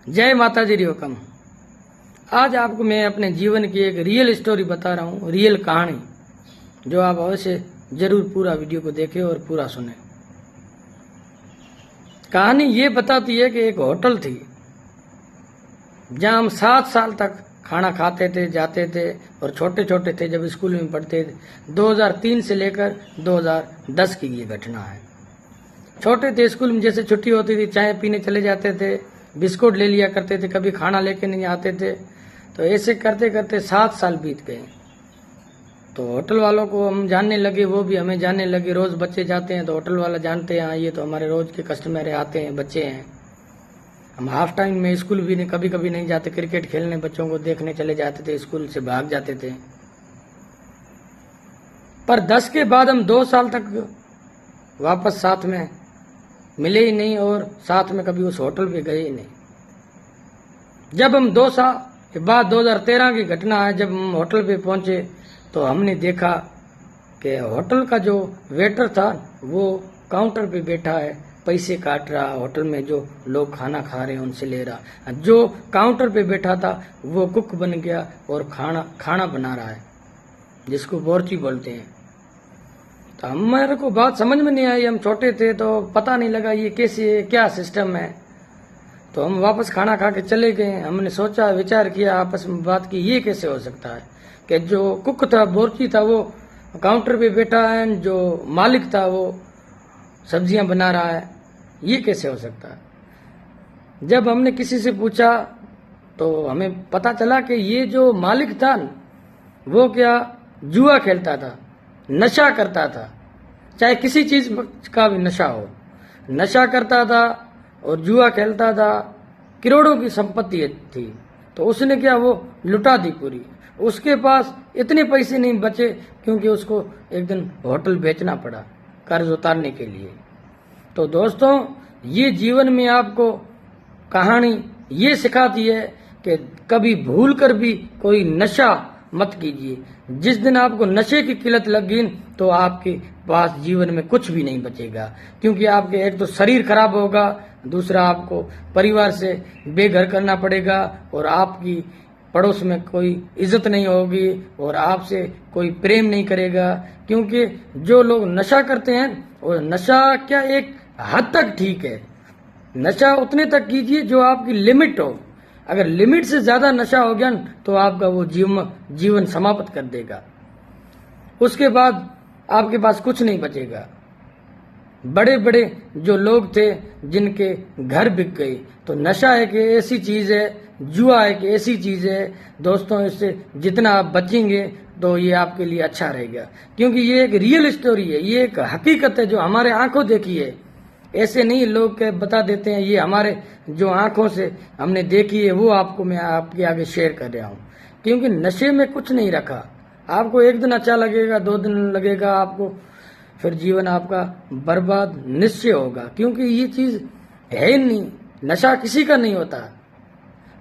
जय माता जी रियोकम। आज आपको मैं अपने जीवन की एक रियल स्टोरी बता रहा हूँ, रियल कहानी, जो आप अवश्य जरूर पूरा वीडियो को देखें और पूरा सुने। कहानी ये बताती है कि एक होटल थी जहाँ हम 7 साल तक खाना खाते थे, जाते थे और छोटे छोटे थे जब स्कूल में पढ़ते थे। 2003 से लेकर 2010 की ये घटना है। छोटे थे, स्कूल में जैसे छुट्टी होती थी चाय पीने चले जाते थे, बिस्कुट ले लिया करते थे, कभी खाना लेके नहीं आते थे। तो ऐसे करते करते 7 साल बीत गए। तो होटल वालों को हम जानने लगे, वो भी हमें जानने लगे। रोज बच्चे जाते हैं तो होटल वाला जानते हैं, हाँ ये तो हमारे रोज के कस्टमर आते हैं, बच्चे हैं। हम हाफ टाइम में स्कूल भी नहीं, कभी कभी नहीं जाते, क्रिकेट खेलने बच्चों को देखने चले जाते थे, स्कूल से भाग जाते थे। पर 10 के बाद हम 2 साल तक वापस साथ में मिले ही नहीं और साथ में कभी उस होटल पे गए ही नहीं। जब हम 2 साल के बाद 2013 की घटना है, जब हम होटल पे पहुंचे तो हमने देखा कि होटल का जो वेटर था वो काउंटर पे बैठा है, पैसे काट रहा, होटल में जो लोग खाना खा रहे हैं उनसे ले रहा। जो काउंटर पे बैठा था वो कुक बन गया और खाना बना रहा है, जिसको बोर्ची बोलते हैं। तो हमारे को बात समझ में नहीं आई, हम छोटे थे तो पता नहीं लगा ये कैसे है, क्या सिस्टम है। तो हम वापस खाना खा के चले गए। हमने सोचा, विचार किया, आपस में बात की, ये कैसे हो सकता है कि जो कुक था, बोर्ची था, वो काउंटर पे बैठा है, जो मालिक था वो सब्जियां बना रहा है, ये कैसे हो सकता है। जब हमने किसी से पूछा तो हमें पता चला कि ये जो मालिक था वो क्या जुआ खेलता था, नशा करता था, चाहे किसी चीज का भी नशा हो, नशा करता था और जुआ खेलता था। करोड़ों की संपत्ति थी, तो उसने क्या, वो लुटा दी पूरी। उसके पास इतने पैसे नहीं बचे क्योंकि उसको एक दिन होटल बेचना पड़ा कर्ज उतारने के लिए। तो दोस्तों, ये जीवन में आपको कहानी ये सिखाती है कि कभी भूल कर भी कोई नशा मत कीजिए। जिस दिन आपको नशे की किलत लग गई तो आपके पास जीवन में कुछ भी नहीं बचेगा, क्योंकि आपके एक तो शरीर खराब होगा, दूसरा आपको परिवार से बेघर करना पड़ेगा और आपकी पड़ोस में कोई इज्जत नहीं होगी और आपसे कोई प्रेम नहीं करेगा। क्योंकि जो लोग नशा करते हैं, और नशा क्या एक हद तक ठीक है, नशा उतने तक कीजिए जो आपकी लिमिट हो। अगर लिमिट से ज्यादा नशा हो गया तो आपका वो जीवन समाप्त कर देगा। उसके बाद आपके पास कुछ नहीं बचेगा। बड़े बड़े जो लोग थे जिनके घर बिक गए। तो नशा एक ऐसी चीज है, जुआ एक ऐसी चीज है दोस्तों, इससे जितना आप बचेंगे तो ये आपके लिए अच्छा रहेगा। क्योंकि ये एक रियल स्टोरी है, ये एक हकीकत है जो हमारे आंखों देखी है। ऐसे नहीं लोग के बता देते हैं, ये हमारे जो आंखों से हमने देखी है वो आपको मैं आपके आगे शेयर कर रहा हूँ। क्योंकि नशे में कुछ नहीं रखा। आपको एक दिन अच्छा लगेगा, 2 दिन लगेगा आपको, फिर जीवन आपका बर्बाद निश्चय होगा। क्योंकि ये चीज है ही नहीं, नशा किसी का नहीं होता।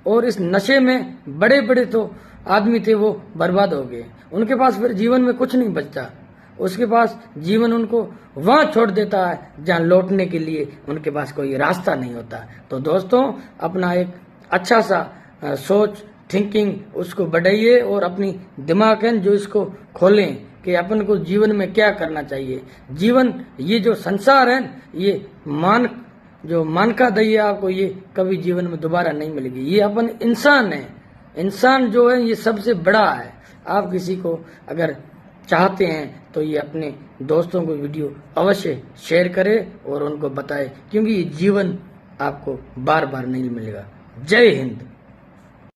और इस नशे में बड़े बड़े तो आदमी थे वो बर्बाद हो गए, उनके पास फिर जीवन में कुछ नहीं बचता। उसके पास जीवन उनको वहां छोड़ देता है जहां लौटने के लिए उनके पास कोई रास्ता नहीं होता। तो दोस्तों, अपना एक अच्छा सा सोच, थिंकिंग उसको बढ़ाइए और अपनी दिमाग है जो इसको खोलें कि अपन को जीवन में क्या करना चाहिए। जीवन, ये जो संसार है, ये मान का दैया आपको ये कभी जीवन में दोबारा नहीं मिलेगी। ये अपन इंसान है, इंसान जो है ये सबसे बड़ा है। आप किसी को अगर चाहते हैं तो ये अपने दोस्तों को वीडियो अवश्य शेयर करें और उनको बताएं, क्योंकि ये जीवन आपको बार बार नहीं मिलेगा। जय हिंद।